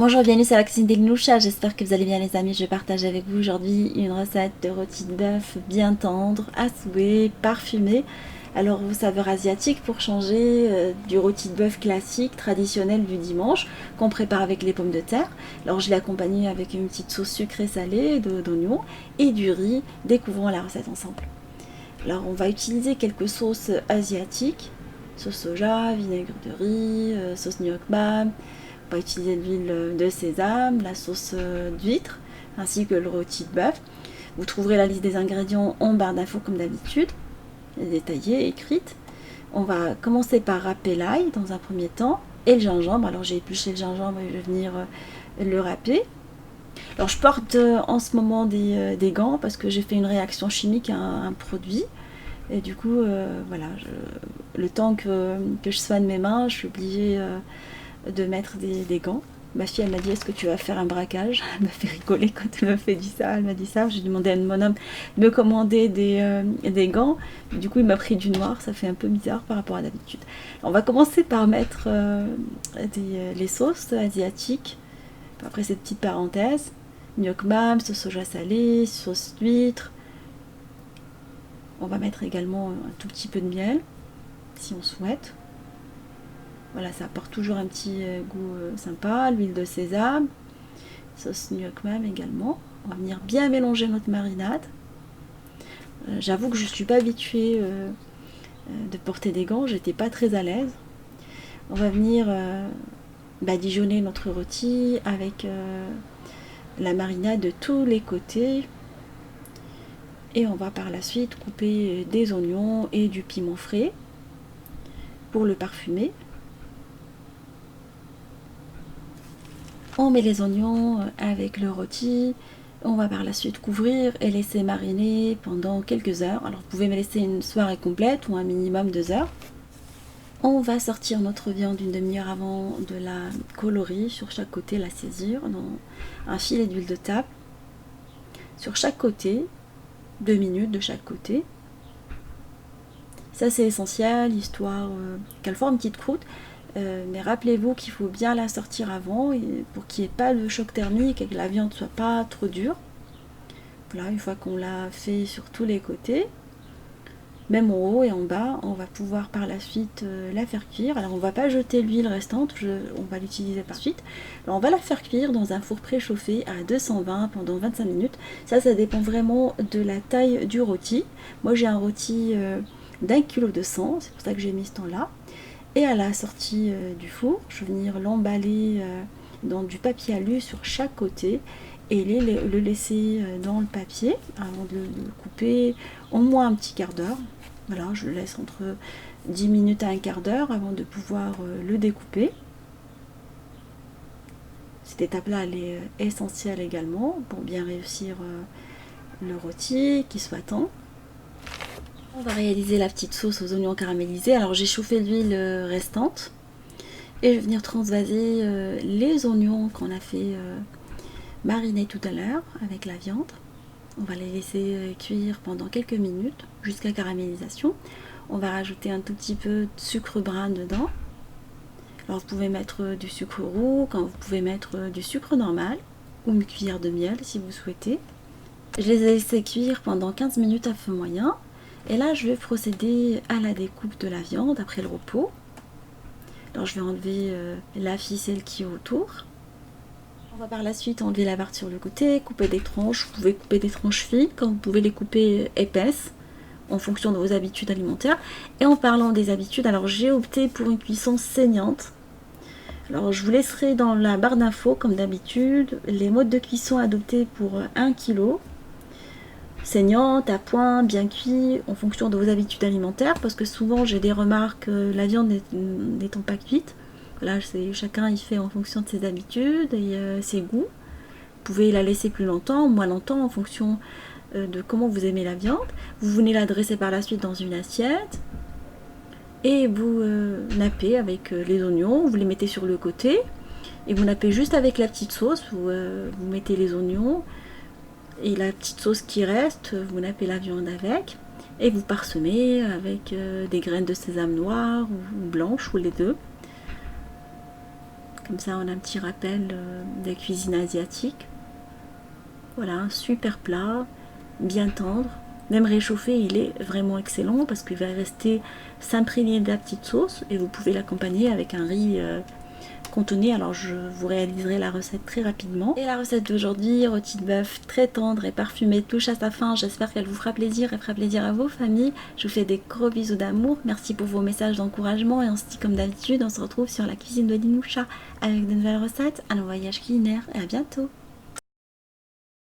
Bonjour, bienvenue sur la cuisine des Gnouchas, j'espère que vous allez bien les amis. Je partage avec vous aujourd'hui une recette de rôti de bœuf bien tendre, à souhait, parfumé. Alors au saveur asiatique pour changer du rôti de bœuf classique, traditionnel du dimanche, qu'on prépare avec les pommes de terre. Alors je l'ai accompagné avec une petite sauce sucrée salée d'oignons et du riz. Découvrons la recette ensemble. Alors on va utiliser quelques sauces asiatiques, sauce soja, vinaigre de riz, sauce gnoc bam. On va utiliser l'huile de sésame, la sauce d'huître, ainsi que le rôti de bœuf. Vous trouverez la liste des ingrédients en barre d'infos comme d'habitude, détaillée, écrite. On va commencer par râper l'ail dans un premier temps et le gingembre. Alors j'ai épluché le gingembre et je vais venir le râper. Alors je porte en ce moment des gants parce que j'ai fait une réaction chimique à un produit. Et du coup, voilà, le temps que je soigne mes mains, je suis obligée de mettre des gants. Ma fille, elle m'a dit, est-ce que tu vas faire un braquage? Elle m'a fait rigoler quand elle m'a fait dit ça. Elle m'a dit ça. J'ai demandé à mon homme de me commander des gants. Du coup, il m'a pris du noir. Ça fait un peu bizarre par rapport à d'habitude. On va commencer par mettre les sauces asiatiques. Après cette petite parenthèse, gnoc bam, sauce soja salée, sauce d'huître. On va mettre également un tout petit peu de miel, si on souhaite. Voilà, ça apporte toujours un petit goût sympa. L'huile de sésame, sauce gnoc bam également. On va venir bien mélanger notre marinade. J'avoue que je ne suis pas habituée de porter des gants, j'étais pas très à l'aise. On va venir badigeonner notre rôti avec la marinade de tous les côtés. Et on va par la suite couper des oignons et du piment frais pour le parfumer. On met les oignons avec le rôti. On va par la suite couvrir et laisser mariner pendant quelques heures. Alors vous pouvez me laisser une soirée complète ou un minimum 2 heures. On va sortir notre viande une demi-heure avant de la colorer sur chaque côté, la saisir dans un filet d'huile de table. Sur chaque côté, 2 minutes de chaque côté. Ça c'est essentiel, histoire qu'elle forme une petite croûte. Mais rappelez-vous qu'il faut bien la sortir avant pour qu'il n'y ait pas de choc thermique et que la viande ne soit pas trop dure. Voilà, une fois qu'on l'a fait sur tous les côtés, même en haut et en bas, on va pouvoir par la suite la faire cuire. Alors on ne va pas jeter l'huile restante, on va l'utiliser par suite. Alors on va la faire cuire dans un four préchauffé à 220 pendant 25 minutes. Ça dépend vraiment de la taille du rôti. Moi j'ai un rôti d'1,2 kg, c'est pour ça que j'ai mis ce temps-là. Et à la sortie du four, je vais venir l'emballer dans du papier alu sur chaque côté et le laisser dans le papier avant de le couper au moins un petit quart d'heure. Voilà, je le laisse entre 10 minutes à un quart d'heure avant de pouvoir le découper. Cette étape-là, elle est essentielle également pour bien réussir le rôti, qu'il soit tendre. On va réaliser la petite sauce aux oignons caramélisés. Alors j'ai chauffé l'huile restante et je vais venir transvaser les oignons qu'on a fait mariner tout à l'heure avec la viande. On va les laisser cuire pendant quelques minutes jusqu'à caramélisation. On va rajouter un tout petit peu de sucre brun dedans. Alors vous pouvez mettre du sucre roux, quand vous pouvez mettre du sucre normal ou une cuillère de miel si vous souhaitez. Je les ai laissés cuire pendant 15 minutes à feu moyen. Et là, je vais procéder à la découpe de la viande après le repos. Alors, je vais enlever la ficelle qui est autour. On va par la suite enlever la barbe sur le côté, couper des tranches. Vous pouvez couper des tranches fines, comme vous pouvez les couper épaisses, en fonction de vos habitudes alimentaires. Et en parlant des habitudes, alors j'ai opté pour une cuisson saignante. Alors, je vous laisserai dans la barre d'infos, comme d'habitude, les modes de cuisson adoptés pour 1 kg. Saignante, à point, bien cuit, en fonction de vos habitudes alimentaires, parce que souvent j'ai des remarques, la viande n'étant pas cuite. Là, chacun y fait en fonction de ses habitudes et ses goûts. Vous pouvez la laisser plus longtemps, moins longtemps, en fonction de comment vous aimez la viande. Vous venez la dresser par la suite dans une assiette et vous nappez avec les oignons, vous les mettez sur le côté et vous nappez juste avec la petite sauce. Vous mettez les oignons et la petite sauce qui reste, vous nappez la viande avec et vous parsemez avec des graines de sésame noir ou blanche ou les deux. Comme ça, on a un petit rappel des cuisines asiatiques. Voilà, un super plat, bien tendre. Même réchauffé, il est vraiment excellent parce qu'il va rester s'imprégner de la petite sauce et vous pouvez l'accompagner avec un riz contenez, alors je vous réaliserai la recette très rapidement. Et la recette d'aujourd'hui, rôti de bœuf très tendre et parfumé, touche à sa fin. J'espère qu'elle vous fera plaisir et fera plaisir à vos familles. Je vous fais des gros bisous d'amour. Merci pour vos messages d'encouragement et on se dit comme d'habitude, on se retrouve sur la cuisine de Linoucha avec de nouvelles recettes, un voyage culinaire et à bientôt.